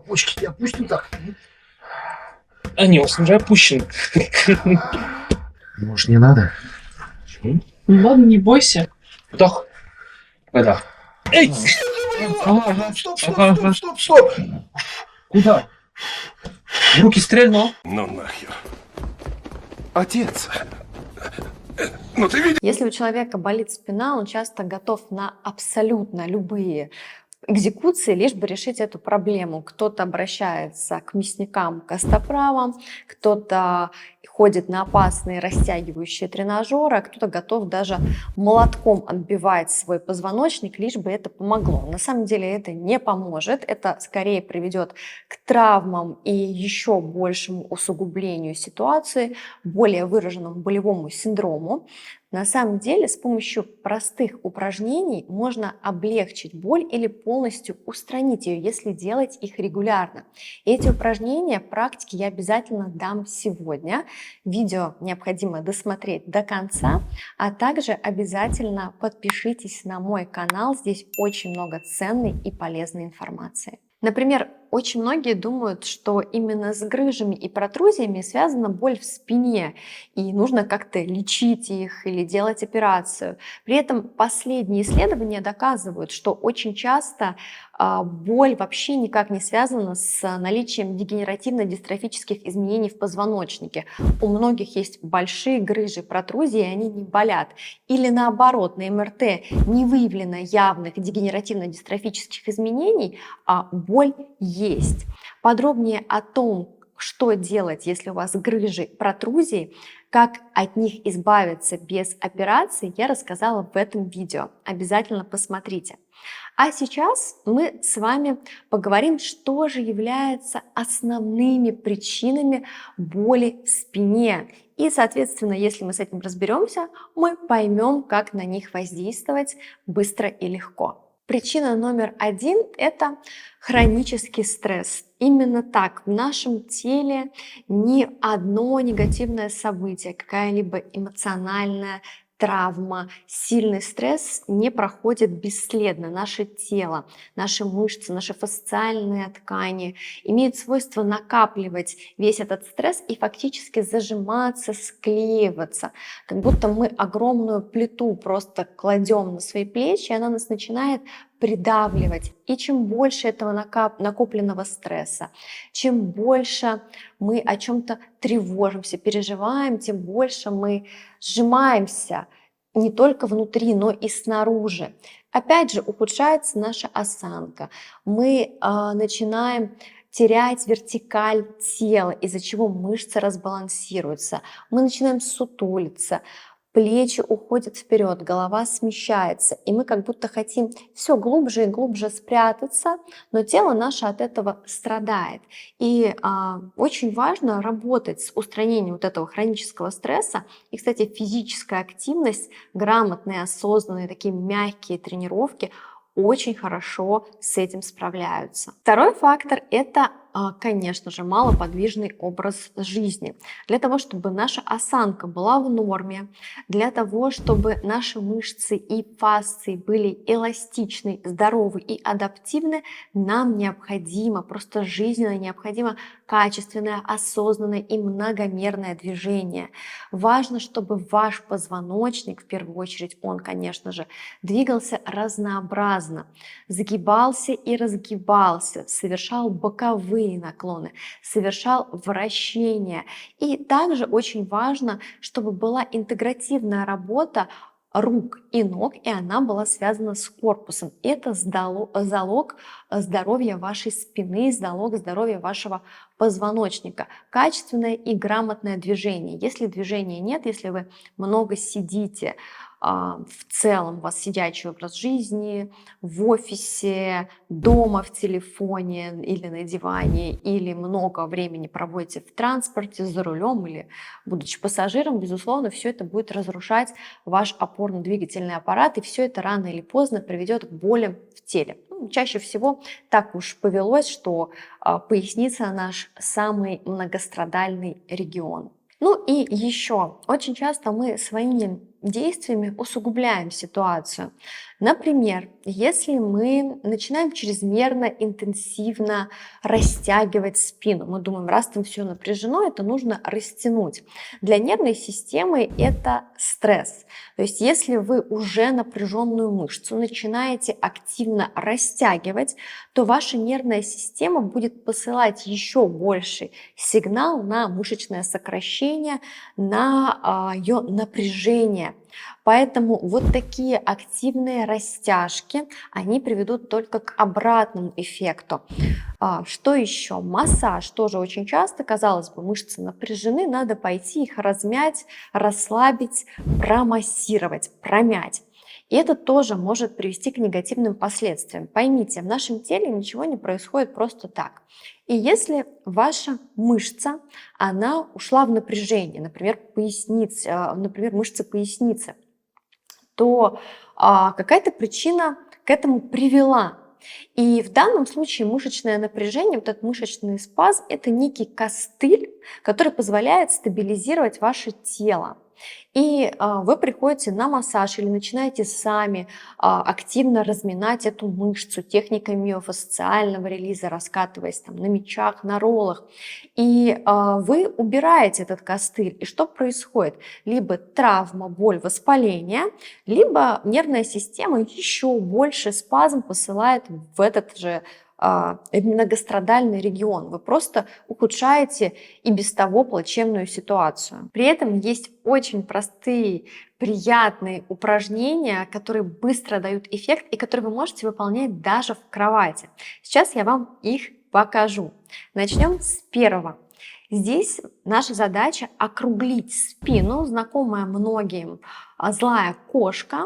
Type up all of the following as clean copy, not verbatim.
почки опустим так. Они у вас уже опущены. Может, не надо? Почему? Ну ладно, не бойся. Вдох. Выдох. Эй! Стоп! Куда? В руки стрельнул. Ну нахер. Отец. Ну ты видишь? Если у человека болит спина, он часто готов на абсолютно любые экзекуции, лишь бы решить эту проблему. Кто-то обращается к мясникам, костоправам, кто-то ходит на опасные растягивающие тренажеры, а кто-то готов даже молотком отбивать свой позвоночник, лишь бы это помогло. На самом деле это не поможет, это скорее приведет к травмам и еще большему усугублению ситуации, более выраженному болевому синдрому. На самом деле с помощью простых упражнений можно облегчить боль или полностью устранить ее, если делать их регулярно. И эти упражнения, практики я обязательно дам сегодня. Видео необходимо досмотреть до конца, а также обязательно подпишитесь на мой канал, здесь очень много ценной и полезной информации. Например, очень многие думают, что именно с грыжами и протрузиями связана боль в спине, и нужно как-то лечить их или делать операцию. При этом последние исследования доказывают, что очень часто боль вообще никак не связана с наличием дегенеративно-дистрофических изменений в позвоночнике. У многих есть большие грыжи, протрузии, и они не болят. Или наоборот, на МРТ не выявлено явных дегенеративно-дистрофических изменений, а боль есть. Подробнее о том, что делать, если у вас грыжи, протрузии, как от них избавиться без операции, я рассказала в этом видео. Обязательно посмотрите. А сейчас мы с вами поговорим, что же является основными причинами боли в спине. И, соответственно, если мы с этим разберемся, мы поймем, как на них воздействовать быстро и легко. Причина номер один – это хронический стресс. Именно так в нашем теле ни одно негативное событие, какая-либо эмоциональная травма, сильный стресс не проходит бесследно. Наше тело, наши мышцы, наши фасциальные ткани имеют свойство накапливать весь этот стресс и фактически зажиматься, склеиваться. Как будто мы огромную плиту просто кладем на свои плечи, и она нас начинает придавливать. И чем больше этого накопленного стресса, чем больше мы о чем-то тревожимся, переживаем, тем больше мы сжимаемся не только внутри, но и снаружи. Опять же, ухудшается наша осанка. Мы начинаем терять вертикаль тела, из-за чего мышцы разбалансируются. Мы начинаем сутулиться. Плечи уходят вперед, голова смещается, и мы как будто хотим все глубже и глубже спрятаться, но тело наше от этого страдает. И очень важно работать с устранением вот этого хронического стресса. И, кстати, физическая активность, грамотные, осознанные, такие мягкие тренировки очень хорошо с этим справляются. Второй фактор – это, конечно же, малоподвижный образ жизни. Для того, чтобы наша осанка была в норме, для того, чтобы наши мышцы и фасции были эластичны, здоровы и адаптивны, нам необходимо, просто жизненно необходимо качественное, осознанное и многомерное движение. Важно, чтобы ваш позвоночник, в первую очередь он, конечно же, двигался разнообразно, загибался и разгибался, совершал боковые наклоны, совершал вращения. И также очень важно, чтобы была интегративная работа рук и ног, и она была связана с корпусом. Это залог здоровья вашей спины, залог здоровья вашего позвоночника. Качественное и грамотное движение. Если движения нет, если вы много сидите, в целом у вас сидячий образ жизни, в офисе, дома в телефоне или на диване, или много времени проводите в транспорте, за рулем или будучи пассажиром, безусловно, все это будет разрушать ваш опорно-двигательный аппарат, и все это рано или поздно приведет к болям в теле. Чаще всего так уж повелось, что поясница наш самый многострадальный регион. Ну и еще, очень часто мы своими действиями усугубляем ситуацию. Например, если мы начинаем чрезмерно интенсивно растягивать спину, мы думаем, раз там все напряжено, это нужно растянуть. Для нервной системы это стресс. То есть если вы уже напряженную мышцу начинаете активно растягивать, то ваша нервная система будет посылать еще больший сигнал на мышечное сокращение, на ее напряжение. Поэтому вот такие активные растяжки, они приведут только к обратному эффекту. Что еще? Массаж тоже очень часто, казалось бы, мышцы напряжены, надо пойти их размять, расслабить, промассировать, промять. И это тоже может привести к негативным последствиям. Поймите, в нашем теле ничего не происходит просто так. И если ваша мышца, она ушла в напряжение, например, мышца поясницы, то какая-то причина к этому привела. И в данном случае мышечное напряжение, вот этот мышечный спазм, это некий костыль, который позволяет стабилизировать ваше тело. И вы приходите на массаж или начинаете сами активно разминать эту мышцу техникой миофасциального релиза, раскатываясь там на мячах, на роллах. И вы убираете этот костыль. И что происходит? Либо травма, боль, воспаление, либо нервная система еще больше спазм посылает в этот же многострадальный регион. Вы просто ухудшаете и без того плачевную ситуацию. При этом есть очень простые, приятные упражнения, которые быстро дают эффект и которые вы можете выполнять даже в кровати. Сейчас я вам их покажу. Начнем с первого. Здесь наша задача округлить спину, знакомая многим злая кошка,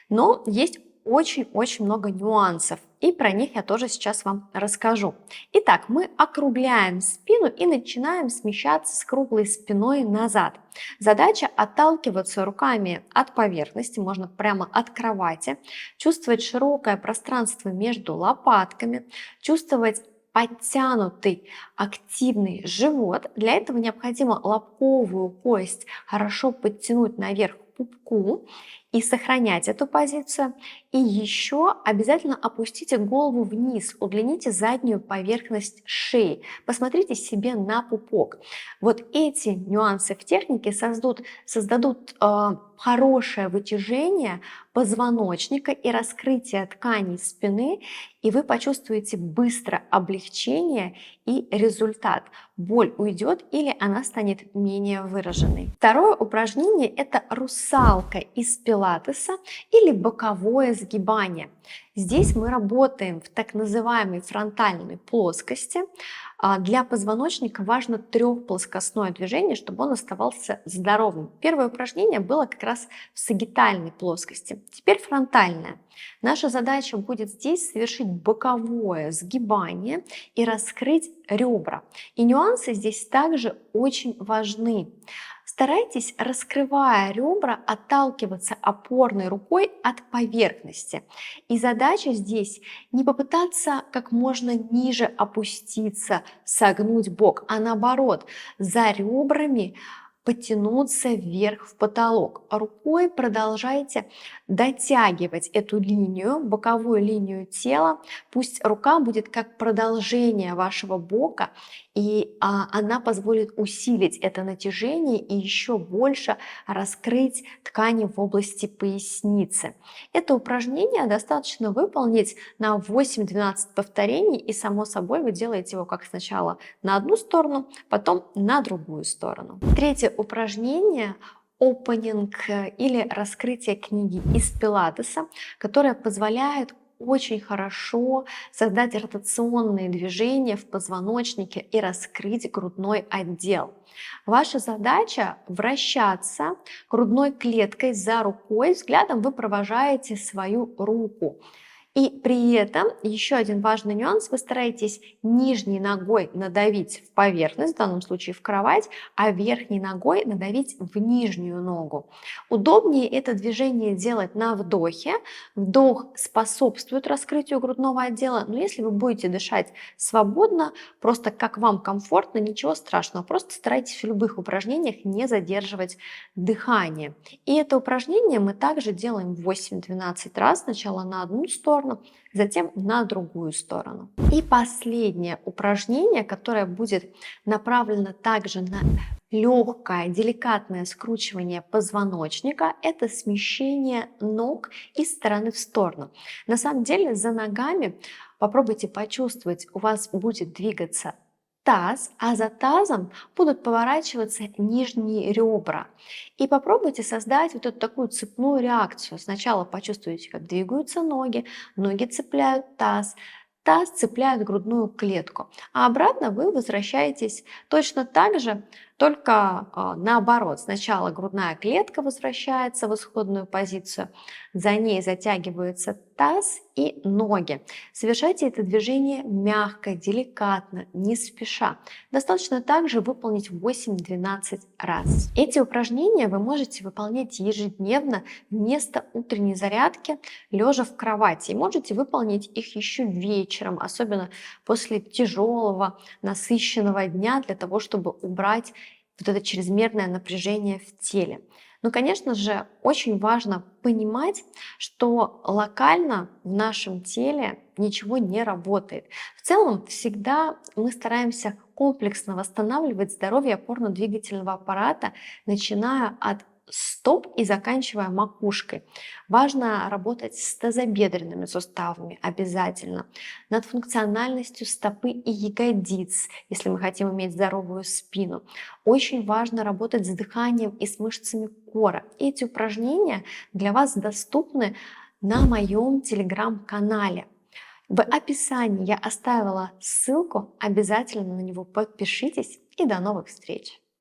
но есть очень-очень много нюансов, и про них я тоже сейчас вам расскажу. Итак, мы округляем спину и начинаем смещаться с круглой спиной назад. Задача отталкиваться руками от поверхности, можно прямо от кровати, чувствовать широкое пространство между лопатками, чувствовать подтянутый активный живот. Для этого необходимо лобковую кость хорошо подтянуть наверх к пупку и сохранять эту позицию. И еще обязательно опустите голову вниз, удлините заднюю поверхность шеи, посмотрите себе на пупок. Вот эти нюансы в технике создадут хорошее вытяжение позвоночника и раскрытие тканей спины, и вы почувствуете быстро облегчение и результат. Боль уйдет или она станет менее выраженной. Второе упражнение – это русалка из пилатеса или боковое сгибание. Здесь мы работаем в так называемой фронтальной плоскости. Для позвоночника важно трехплоскостное движение, чтобы он оставался здоровым. Первое упражнение было как раз в сагитальной плоскости. Теперь фронтальная. Наша задача будет здесь совершить боковое сгибание и раскрыть ребра. И нюансы здесь также очень важны. Старайтесь, раскрывая ребра, отталкиваться опорной рукой от поверхности. И задача здесь не попытаться как можно ниже опуститься, согнуть бок, а наоборот, за ребрами потянуться вверх в потолок. Рукой продолжайте дотягивать эту линию, боковую линию тела. Пусть рука будет как продолжение вашего бока, и она позволит усилить это натяжение и еще больше раскрыть ткани в области поясницы. Это упражнение достаточно выполнить на 8-12 повторений, и само собой вы делаете его как сначала на одну сторону, потом на другую сторону. Третье упражнение – опенинг или раскрытие книги из пилатеса, которое позволяет очень хорошо создать ротационные движения в позвоночнике и раскрыть грудной отдел. Ваша задача – вращаться грудной клеткой за рукой, взглядом вы провожаете свою руку. И при этом еще один важный нюанс: вы стараетесь нижней ногой надавить в поверхность, в данном случае в кровать, а верхней ногой надавить в нижнюю ногу. Удобнее это движение делать на вдохе. Вдох способствует раскрытию грудного отдела, но если вы будете дышать свободно, просто как вам комфортно, ничего страшного, просто старайтесь в любых упражнениях не задерживать дыхание. И это упражнение мы также делаем 8-12 раз, сначала на одну сторону, затем на другую сторону. И последнее упражнение, которое будет направлено также на легкое, деликатное скручивание позвоночника, это смещение ног из стороны в сторону. На самом деле за ногами попробуйте почувствовать, у вас будет двигаться таз, а за тазом будут поворачиваться нижние ребра. И попробуйте создать вот эту такую цепную реакцию. Сначала почувствуйте, как двигаются ноги, ноги цепляют таз, таз цепляет грудную клетку, а обратно вы возвращаетесь точно так же, только наоборот. Сначала грудная клетка возвращается в исходную позицию, за ней затягивается таз и ноги. Совершайте это движение мягко, деликатно, не спеша. Достаточно также выполнить 8-12 раз. Эти упражнения вы можете выполнять ежедневно вместо утренней зарядки, лежа в кровати. И можете выполнить их еще вечером, особенно после тяжелого, насыщенного дня, для того, чтобы убрать вот это чрезмерное напряжение в теле. Но, конечно же, очень важно понимать, что локально в нашем теле ничего не работает. В целом, всегда мы стараемся комплексно восстанавливать здоровье опорно-двигательного аппарата, начиная от стоп и заканчивая макушкой. Важно работать с тазобедренными суставами обязательно, над функциональностью стопы и ягодиц, если мы хотим иметь здоровую спину. Очень важно работать с дыханием и с мышцами кора. Эти упражнения для вас доступны на моем телеграм-канале. В описании я оставила ссылку, обязательно на него подпишитесь и до новых встреч!